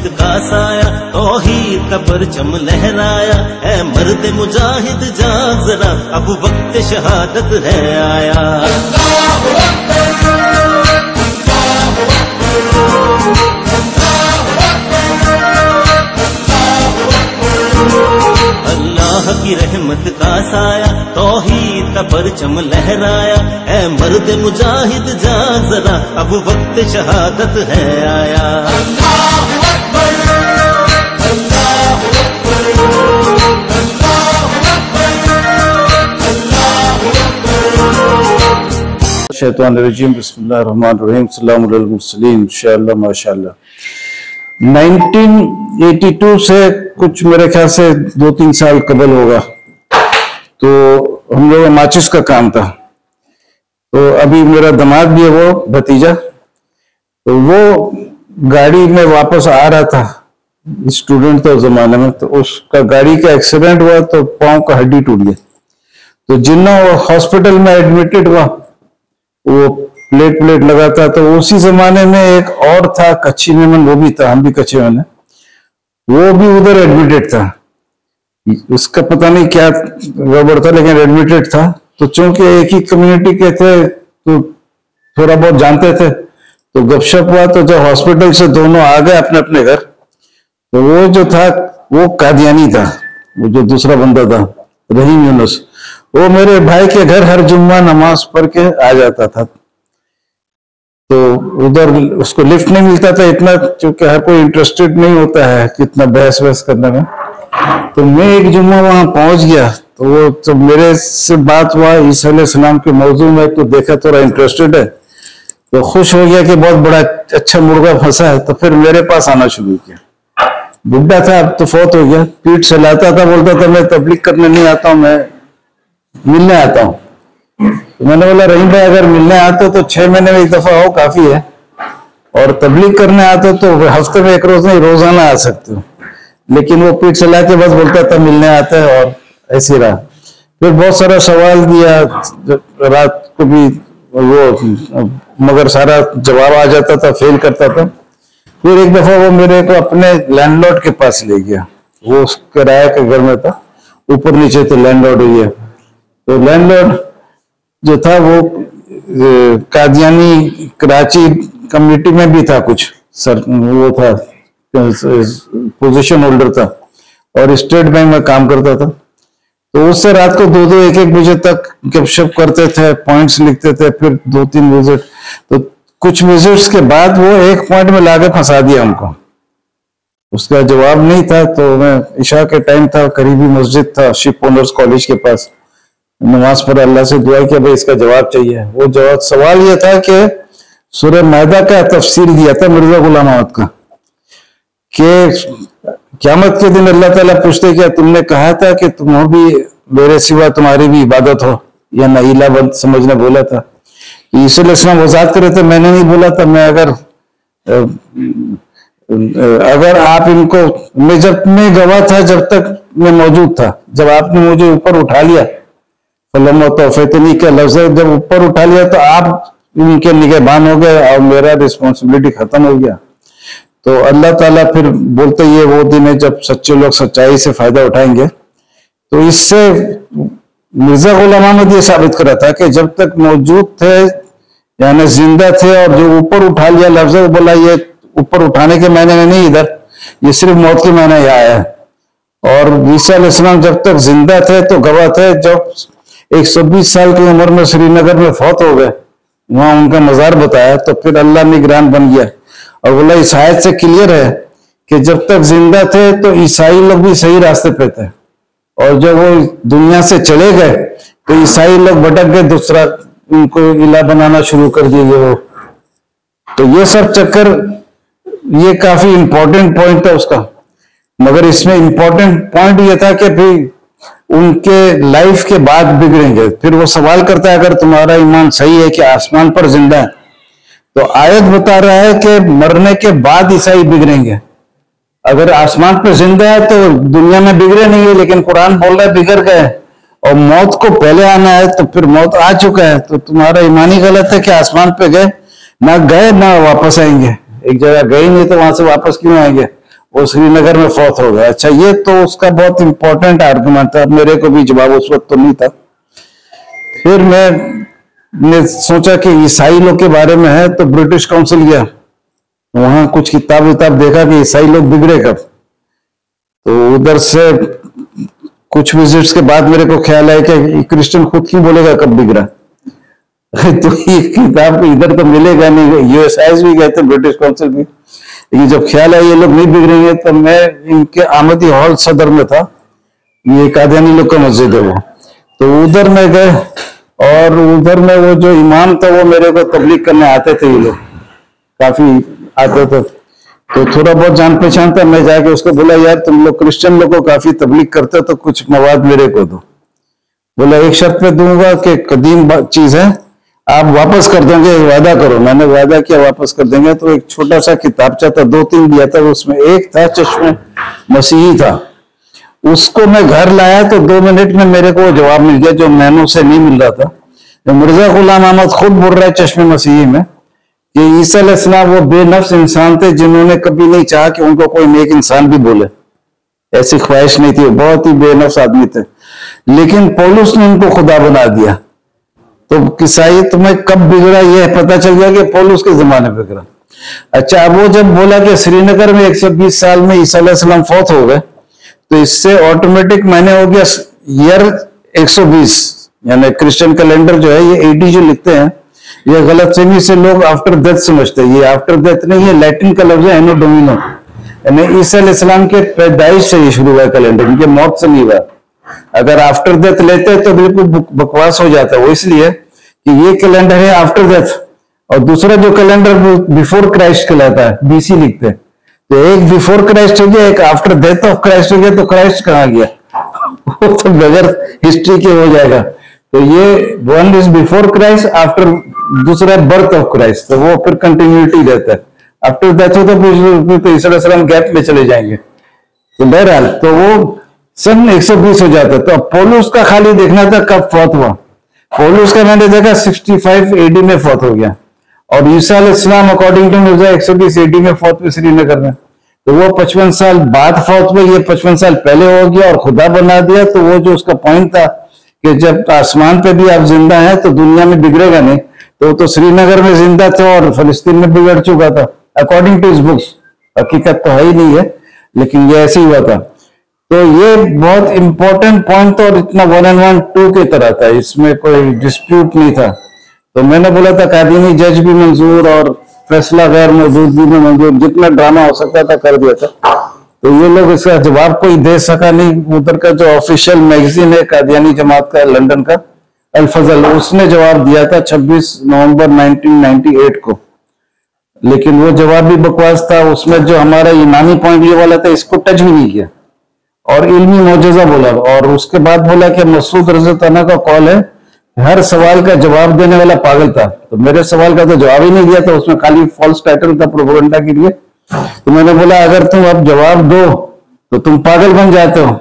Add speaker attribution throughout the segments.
Speaker 1: रहमत का साया, तौहीद का परचम लहराया। है मर्द मुजाहिद जाग जरा, अब वक्त शहादत है आया। अल्लाह की रहमत का साया, तौहीद का परचम लहराया। है मर्द मुजाहिद जाग जरा, अब वक्त शहादत है आया।
Speaker 2: शैतानिर्रजीम, बिस्मिल्लाहिर्रहमानिर्रहीम, सल्लल्लाहु अलैहि वसल्लम, इंशाअल्लाह माशाअल्लाह। 1982 से कुछ मेरे ख्याल से 2-3 साल कबल होगा, तो हम लोग माचिस का काम था। तो अभी मेरा दामाद भी है, वो भतीजा, तो वो गाड़ी में वापस आ रहा था, स्टूडेंट था उस जमाने में, तो उसका गाड़ी का एक्सीडेंट हुआ तो पांव का हड्डी टूट गया। तो जिन्ना वो हॉस्पिटल में एडमिटेड हुआ, वो प्लेट लगा था। तो उसी जमाने में एक और था कच्ची मेमन, वो भी था, हम भी कच्चे में, वो भी उधर एडमिटेड था। उसका पता नहीं क्या गड़बड़ था, लेकिन एडमिटेड था। तो चूंकि एक ही कम्युनिटी के थे तो थोड़ा बहुत जानते थे, तो गपशप हुआ। तो जब हॉस्पिटल से दोनों आ गए अपने अपने घर, तो वो जो था वो कादियानी था, वो जो दूसरा बंदा था रहीम यूनुस, वो मेरे भाई के घर हर जुम्मा नमाज पढ़ के आ जाता था। तो उधर उसको लिफ्ट नहीं मिलता था इतना, क्योंकि हर कोई इंटरेस्टेड नहीं होता है कितना बहस वहस करने में। तो मैं एक जुम्मा वहां पहुंच गया, तो वो जब मेरे से बात हुआ ईसा अलैहिस्सलाम के मौजू में, तो देखा थोड़ा इंटरेस्टेड है, तो खुश हो गया कि बहुत बड़ा अच्छा मुर्गा फंसा है। तो फिर मेरे पास आना शुरू किया। बुढ़ा था, अब तो फौत हो गया, पीठ चलाता था, बोलता था मैं तबलीग करने नहीं आता हूँ, मैं मिलने आता हूँ। तो मैंने बोला रहीम भाई, अगर मिलने आते तो 6 महीने में एक दफा हो काफी है, और तबलीग करने आते तो हफ्ते में एक रोज नहीं, रोजाना आ सकते हो। लेकिन वो पीठ चला के बस बोलता था मिलने आता है, और ऐसे रहा। फिर बहुत सारा सवाल दिया, रात को भी वो, मगर सारा जवाब आ जाता था, फेल करता था। फिर एक दफा वो मेरे को अपने लैंडलॉर्ड के पास ले गया, वो किराए के घर में था, ऊपर नीचे थे लैंडलॉर्ड एरिया। तो लैंडलॉर्ड जो था वो कादियानी कराची कम्युनिटी में भी था, कुछ सर वो था, पोजीशन होल्डर था, और स्टेट बैंक में काम करता था। तो उससे रात को 2-2, 1-1 बजे तक गपशप करते थे, पॉइंट्स लिखते थे। फिर 2-3 विजिट, तो कुछ विजिट्स के बाद वो एक पॉइंट में लाके फंसा दिया हमको। उसका जवाब नहीं था, तो मैं इशा के टाइम था, करीबी मस्जिद था शिप ओनर्स कॉलेज के पास, नमाज पर अल्लाह से दुआ किया भाई इसका जवाब चाहिए। वो जवाब सवाल यह था कि सूरह मायदा का तफसीर दिया था मिर्जा गुलाम अहमद का, कि क़यामत के दिन अल्लाह ताला पूछते क्या तुमने कहा था कि तुम भी मेरे सिवा तुम्हारी भी इबादत हो, या नईला बंद समझने बोला था। ईसा अलैहिस्सलाम वज़ाहत कर रहे थे, मैंने नहीं बोला था। मैं अगर आप इनको, मैं गवाह था जब तक मैं मौजूद था, जब आपने मुझे ऊपर उठा लिया, फलम का लफ्ज जब ऊपर उठा लिया तो आप इनके निगहबान हो गए और मेरा रिस्पॉन्सिबिलिटी खत्म हो गया। तो अल्लाह ताला फिर बोलते ये वो दिन है जब सच्चे लोग सच्चाई से फायदा उठाएंगे। तो इससे मिर्जा गुलाम अहमद ये साबित करा था कि जब तक मौजूद थे, यानी जिंदा थे, और जो ऊपर उठा लिया लफ्ज बोला, ये ऊपर उठाने के मायने में नहीं, इधर ये सिर्फ मौत के मायने यहाँ आया है। और ईसा अलैहिस्सलाम जब तक जिंदा थे तो गवाह थे, जब 120 साल की उम्र में श्रीनगर में फौत हो गए, वहां उनका मजार बताया, तो फिर अल्लाह निगरान बन गया और बोला इस आयत से क्लियर है कि जब तक जिंदा थे तो ईसाई लोग भी सही रास्ते पे थे, और जब वो दुनिया से चले गए तो ईसाई लोग भटक गए, दूसरा उनको इला बनाना शुरू कर दिए वो। तो ये सब चक्कर, ये काफी इंपॉर्टेंट पॉइंट था उसका। मगर इसमें इंपॉर्टेंट पॉइंट ये था कि फिर उनके लाइफ के बाद बिगड़ेंगे। फिर वो सवाल करता है अगर तुम्हारा ईमान सही है कि आसमान पर जिंदा है, तो आयत बता रहा है कि मरने के बाद ईसाई बिगड़ेंगे। अगर आसमान पर जिंदा है तो दुनिया में बिगड़े नहीं है, लेकिन कुरान बोल रहा है बिगड़ गए, और मौत को पहले आना है, तो फिर मौत आ चुका है। तो तुम्हारा ईमान ही गलत है कि आसमान पे गए ना वापस आएंगे। एक जगह गए नहीं तो वहां से वापस क्यों आएंगे? वो श्रीनगर में फौत हो गया। अच्छा, ये तो उसका बहुत इंपॉर्टेंट आर्गुमेंट था, मेरे को भी जवाब उस वक्त तो नहीं था। फिर मैंने सोचा कि ईसाई लोग के बारे में है, तो ब्रिटिश काउंसिल गया, वहां कुछ किताब देखा कि ईसाई लोग बिगड़े कब। तो उधर से कुछ विजिट्स के बाद मेरे को ख्याल आया कि क्रिश्चियन खुद क्यों बोलेगा कब बिगड़ा। तो ये किताब इधर तो मिलेगा नहीं, यूएसआईएस भी गए थे, ब्रिटिश काउंसिल भी, लेकिन जब ख्याल आया ये लोग नहीं बिगड़ेंगे, तो मैं इनके आमदी हॉल सदर में था, ये कादियानी लोग का मस्जिद है वो, तो उधर में गए, और उधर में वो जो इमाम था वो मेरे को तबलीग करने आते थे, ये लोग काफी आते थे, तो थोड़ा बहुत जान पहचान था। मैं जाके उसको बोला, यार तुम लोग क्रिश्चियन लोग को काफी तबलीग करते हो, तो कुछ मवाद मेरे को दो। बोला एक शर्त पे दूंगा कि कदीम चीज है, आप वापस कर दोगे, वादा करो। मैंने वादा किया वापस कर देंगे। तो एक छोटा सा किताबचा था, 2-3 दिया था, उसमें एक था चश्मे मसीही था, उसको मैं घर लाया तो 2 मिनट में मेरे को जवाब मिल गया जो मैनू से नहीं मिल रहा था। तो मिर्जा गुलाम अहमद खुद बोल रहा है चश्मे मसीही में कि ईसा अलैहिस्सलाम वो बेनफ्स इंसान थे जिन्होंने कभी नहीं चाहा कि उनको कोई नेक इंसान भी बोले, ऐसी ख्वाहिश नहीं थी, बहुत ही बेनफ्स आदमी थे, लेकिन पौलुस ने उनको खुदा बना दिया। तो ईसाई तुम्हें कब बिगड़ा यह पता चल गया कि पौलुस के जमाने में बिगड़ा। अच्छा, अब वो जब बोला कि श्रीनगर में 120 साल में ईसा अलैहिस्सलाम फौत हो गए, तो इससे ऑटोमेटिक मैंने हो गया ईयर 120, यानी क्रिश्चियन कैलेंडर जो है ये एडी जो लिखते हैं, ये गलत फहमी से लोग आफ्टर डेथ समझते हैं। ये आफ्टर डेथ नहीं, ये लैटिन का लफ्ज है एनो डोमिनो, यानी ईसा अलैहिस्सलाम के पैदाइश से ये शुरू हुआ कैलेंडर, इनके मौत से नहीं हुआ। अगर आफ्टर डेथ लेते हैं तो बिल्कुल बकवास हो जाता है। वो इसलिए कि ये कैलेंडर है आफ्टर डेथ, और दूसरा जो कैलेंडर बिफोर क्राइस्ट कहलाता है, बीसी लिखते हैं। तो एक बिफोर क्राइस्ट हो गया, एक आफ्टर डेथ ऑफ क्राइस्ट हो गया, तो क्राइस्ट कहाँ गया? वो तो बगैर हिस्ट्री के हो जाएगा। तो ये one is before Christ, after दूसरा बर्थ ऑफ क्राइस्ट, तो वो फिर कंटिन्यूटी रहता है। आफ्टर डेथ हो तो ईसा अलैहिस्सलाम गैप में चले जाएंगे। तो बहरहाल तो वो सन 120 हो जाता है। तो अब पौलुस का खाली देखना था कब फौत हुआ। पौलुस का मैंने देखा 65 एडी में फौत हो गया, और ईसा अलैहिस्सलाम अकॉर्डिंग टू मिर्जा 120 एडी में फौत हुए श्रीनगर में। तो वो 55 साल बाद फौत हुए, ये 55 साल पहले हो गया और खुदा बना दिया। तो वो जो उसका पॉइंट था कि जब आसमान पे भी आप जिंदा हैं तो दुनिया में बिगड़ेगा नहीं, तो श्रीनगर में जिंदा थे और फिलिस्तीन में बिगड़ चुका था अकॉर्डिंग टू हिज बुक्स। हकीकत तो है ही नहीं है, लेकिन ये ऐसे ही हुआ था। तो ये बहुत इंपॉर्टेंट पॉइंट था, और इतना 1 and 1 2 की तरह था, इसमें कोई डिस्प्यूट नहीं था। तो मैंने बोला था कादियानी जज भी मंजूर और फैसला गैर मौजूदगी में मंजूर, जितना ड्रामा हो सकता था कर दिया था। तो ये लोग इसका जवाब कोई दे सका नहीं। उधर का जो ऑफिशियल मैगजीन है कादियानी जमात का लंदन का, अल फजल, उसने जवाब दिया था 26 नवंबर 1998 को, लेकिन वो जवाब भी बकवास था। उसमें जो हमारा ईमानी पॉइंट ये वाला था, इसको टच भी नहीं किया, और इल्मी मौजज़ा बोला। और उसके बाद बोला कि मसूद रज़ा का कॉल है, हर सवाल का जवाब देने वाला पागल था। तो मेरे सवाल का तो जवाब ही नहीं दिया था, उसमें खाली फॉल्स टाइटल था प्रोपेगेंडा के लिए। तो मैंने बोला अगर तुम अब जवाब दो तो तुम पागल बन जाते हो,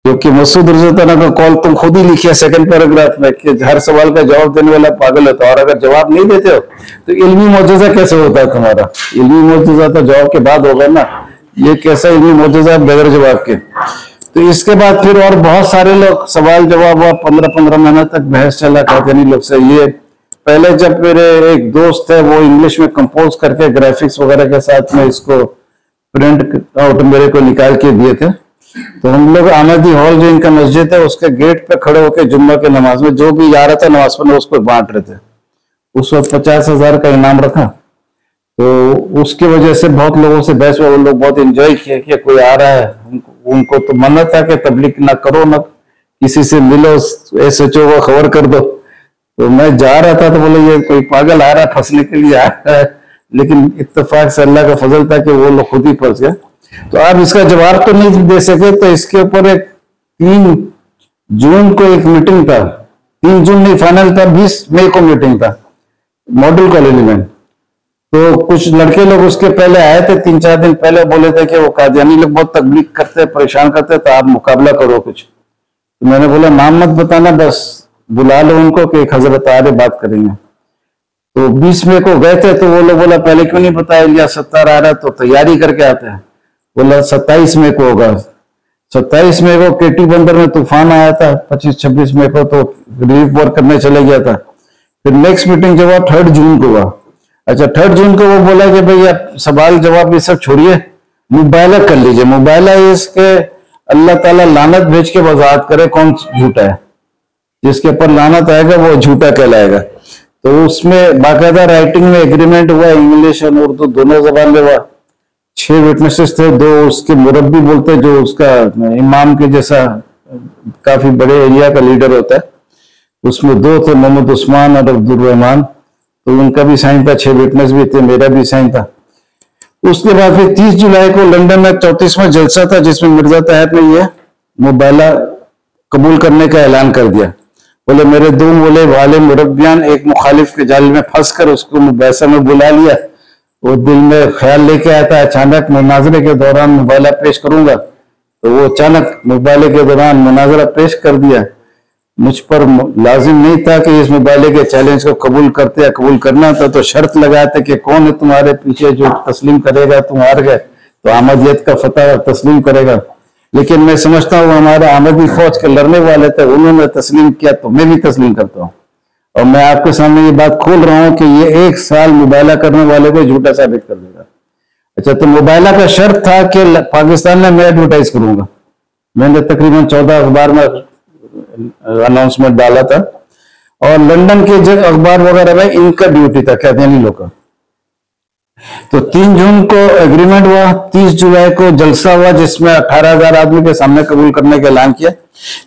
Speaker 2: क्योंकि मसूद रज़ा का कॉल तुम खुद ही लिखिए सेकंड पैराग्राफ में कि हर सवाल का जवाब देने वाला पागल होता है, और अगर जवाब नहीं देते हो तो इल्मी मौजज़ा कैसे होता है तुम्हारा? इल्मी मौजज़ा तो जवाब के बाद होगा ना, ये कैसा इल्मी मौजज़ा बगैर जवाब के? तो इसके बाद फिर और बहुत सारे लोग सवाल जवाब हुआ, 15-15 महीना तक बहस चला कादियानी लोग से। ये पहले जब मेरे एक दोस्त है वो इंग्लिश में कंपोज करके ग्राफिक्स वगैरह के साथ में इसको प्रिंट आउट मेरे को निकाल के दिए थे। तो हम लोग आमदी हॉल जो इनका मस्जिद है उसके गेट पे खड़े होकर जुम्मा के नमाज में जो भी आ रहा था नमाज पढ़ने उसको बांट रहे थे। उस वक्त 50,000 का इनाम रखा, तो उसकी वजह से बहुत लोगों से बहस हुआ। वो लोग बहुत एंजॉय किए कि कोई आ रहा है, उनको तो मना था कि तबलीग ना करो, ना किसी से मिलो, SHO को खबर कर दो। तो मैं जा रहा था तो बोले ये कोई पागल आ रहा है, फंसने के लिए आ रहा है, लेकिन इत्तेफाक से अल्लाह का फजल था कि वो लोग खुद ही फंस गए। तो आप इसका जवाब तो नहीं दे सके, तो इसके ऊपर एक 3 जून को एक मीटिंग था, 3 जून नहीं फाइनल था, 20 मई को मीटिंग था मॉडल कॉलोनी में। तो कुछ लड़के लोग उसके पहले आए थे, 3-4 दिन पहले, बोले थे कि वो कादियानी लोग बहुत तकलीफ करते हैं, परेशान करते हैं, तो आप मुकाबला करो कुछ। तो मैंने बोला नाम मत बताना, बस बुला लो उनको कि एक हजरत आ रहे बात करेंगे। तो 20 मई को गए थे, तो वो लोग बोला पहले क्यों नहीं बताया, इलियास सत्तार आ रहा है तो तैयारी करके आते हैं। बोला 27 मई को होगा। 27 मई को केटी बंदर में तूफान आया था, 25-26 मई को तो रिलीफ वर्क करने चले गया था। फिर नेक्स्ट मीटिंग जब 3 जून को हुआ। अच्छा 3 जून को वो बोला कि भाई आप सवाल जवाब ये सब छोड़िए, मुबायला कर लीजिए। मुबायला इसके अल्लाह ताला लानत भेज के वजाहत करे कौन झूठा है, जिसके ऊपर लानत आएगा वो झूठा कहलाएगा। तो उसमें बाकायदा राइटिंग में एग्रीमेंट हुआ, इंग्लिश और उर्दू दोनों जबान में हुआ। 6 विटनेसेस थे, 2 उसके मुरब्बी बोलते जो उसका इमाम के जैसा काफी बड़े एरिया का लीडर होता है, उसमें 2 थे, मोहम्मद उस्मान और अब्दुल रहमान, तो उनका भी साइन था। 6 विटनेस भी थे, मेरा भी साइन था। उसके बाद फिर 30 जुलाई को लंदन में 34वां जलसा था, जिसमें मिर्जा ताहिर ने यह मुबायला कबूल करने का ऐलान कर दिया। बोले मेरे 2 बोले वाले मुरब्बियान एक मुखालिफ के जाल में फंसकर उसको मुबायसा में बुला लिया। वो दिल में ख्याल लेके आया था अचानक मुनाजरे के दौरान मुबायला पेश करूंगा, तो वो अचानक मुबायले के दौरान मुनाजरा पेश कर दिया। मुझ पर लाजिम नहीं था कि इस मुबायले के चैलेंज को कबूल करते या कबूल करना था, तो शर्त लगाते कि कौन है तुम्हारे पीछे जो तस्लीम करेगा, तुम हार गए तो अहमदियत का फतह तस्लीम करेगा। लेकिन मैं समझता हूँ हमारे अहमदी फौज के लड़ने वाले थे, उन्होंने तस्लीम किया तो मैं भी तस्लीम करता हूँ। और मैं आपके सामने ये बात खोल रहा हूँ कि ये 1 साल मुबायला करने वाले को झूठा साबित कर देगा। अच्छा तो मुबायला का शर्त था कि पाकिस्तान में मैं एडवर्टाइज करूंगा। मैंने तकरीबन 14 अखबार में अनाउंसमेंट डाला था, और लंदन के जो अखबार वगैरह में इनका ड्यूटी था, कादियानी लोग का। तो 3 जून को एग्रीमेंट हुआ, 30 जुलाई को जलसा हुआ जिसमें 18,000 आदमी के सामने कबूल करने का ऐलान किया।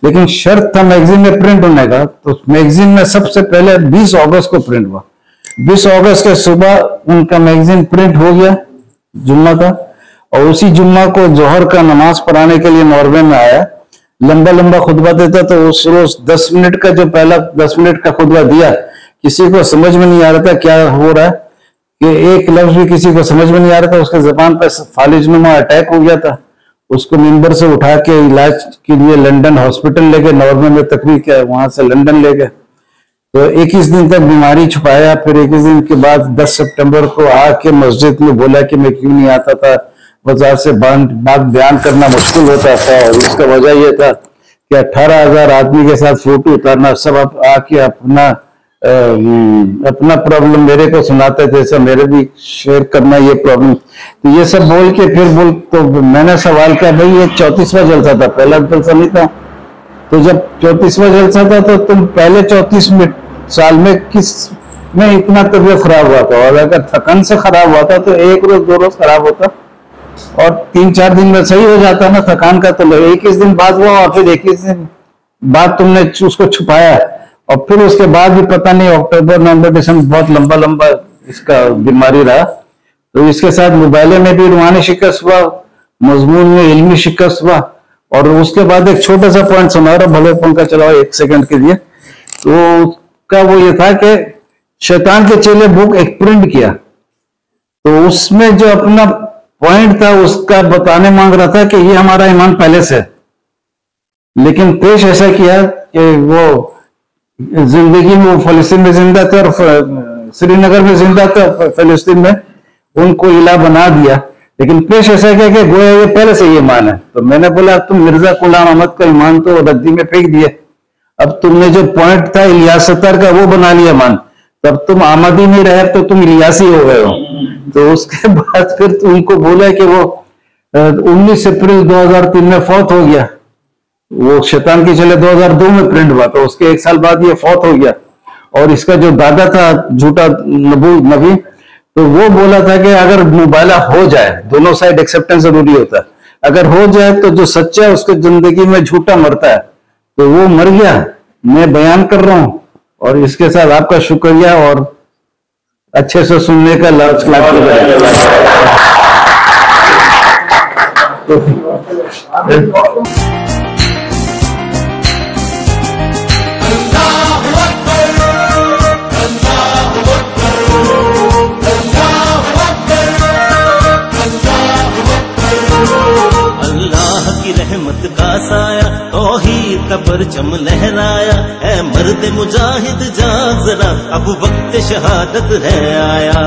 Speaker 2: लेकिन शर्त था मैगजीन में प्रिंट होने का, तो मैगजीन में सबसे पहले 20 अगस्त को प्रिंट हुआ। 20 अगस्त के सुबह उनका मैगजीन प्रिंट हो गया, जुम्मा का। और उसी जुम्मा को जोहर का नमाज पढ़ाने के लिए नॉर्वे में आया, लंबा लंबा खुतबा देता। तो उस रोज 10 मिनट का जो पहला 10 मिनट का खुतबा दिया, किसी को समझ में नहीं आ रहा था क्या हो रहा है, कि एक लफ्ज भी किसी को समझ में नहीं आ रहा था। उसके जबान पर फालिजनुमा अटैक हो गया था। उसको मिंबर से उठा के इलाज के लिए लंदन हॉस्पिटल ले गए, नॉर्वे में तकरीर किया, वहां से लंदन ले गए। तो 21 दिन तक बीमारी छुपाया। फिर 21 दिन के बाद 10 सितंबर को आके मस्जिद में बोला कि मैं क्यों नहीं आता था, बाजार से बात बयान करना मुश्किल होता था। और उसका वजह यह था कि 18,000 आदमी के साथ फोटो उतारना, सब आके अपना प्रॉब्लम मेरे को सुनाते थे, सब मेरे भी शेयर करना ये प्रॉब्लम। तो ये सब बोल के फिर तो मैंने सवाल किया, भाई ये 34वां जलसा था, पहला जलसा नहीं था। तो जब 34वां जलसा था तो तुम पहले 34 साल में किस में इतना तबीयत खराब हुआ था? और अगर थकन से खराब हुआ था तो 1 रोज 2 रोज खराब होता और 3-4 दिन में सही हो जाता ना थकान का। तो 21 दिन बाद हुआ और फिर 21 दिन बाद तुमने उसको छुपाया। और फिर उसके बाद भी पता नहीं अक्टूबर नवंबर दिसंबर बहुत लंबा लंबा इसका बीमारी रहा। तो इसके साथ मुबायले में भी रूहानी शिकस्त हुआ, मजमून में इल्मी शिकस्त हुआ। और उसके बाद एक छोटा सा पॉइंट सुना रहा, भले पंखा चलाओ 1 सेकंड के लिए। तो उसका वो ये था कि शैतान के चेले बुक एक प्रिंट किया, तो उसमें जो अपना पॉइंट था उसका बताने मांग रहा था कि ये हमारा ईमान पहले से। लेकिन पेश ऐसा किया कि वो जिंदगी में फलस्तीन में जिंदा थे और श्रीनगर में जिंदा थे, फलस्तीन में उनको इला बना दिया। लेकिन पेश ऐसा किया कि गोया ये पहले से ईमान है। तो मैंने बोला तुम मिर्जा गुलाम अहमद का ईमान तो रद्दी में फेंक दिए, अब तुमने जो पॉइंट था इलियास सत्तार का वो बना लिया मान, तब तुम आमदी नहीं रहे तो तुम इलियासी हो गए हो। तो उसके बाद फिर उनको बोला कि वो 19 अप्रैल 2003 में फौत हो गया। वो शैतान की चले 2002 में प्रिंट हुआ, तो उसके 1 साल बाद ये फौत हो गया। और इसका जो दादा था झूठा नबी, तो वो बोला था कि अगर मुबायला हो जाए, दोनों साइड एक्सेप्टेंस जरूरी होता है, अगर हो जाए तो जो सच्चा है उसके जिंदगी में झूठा मरता है। तो वो मर गया, मैं बयान कर रहा हूं। और इसके साथ आपका शुक्रिया और अच्छे से सुनने का लाज
Speaker 1: रहमत का साया तौहीद का परचम लहराया, ऐ मर्द मुजाहिद जाग जरा अब वक्त शहादत है आया।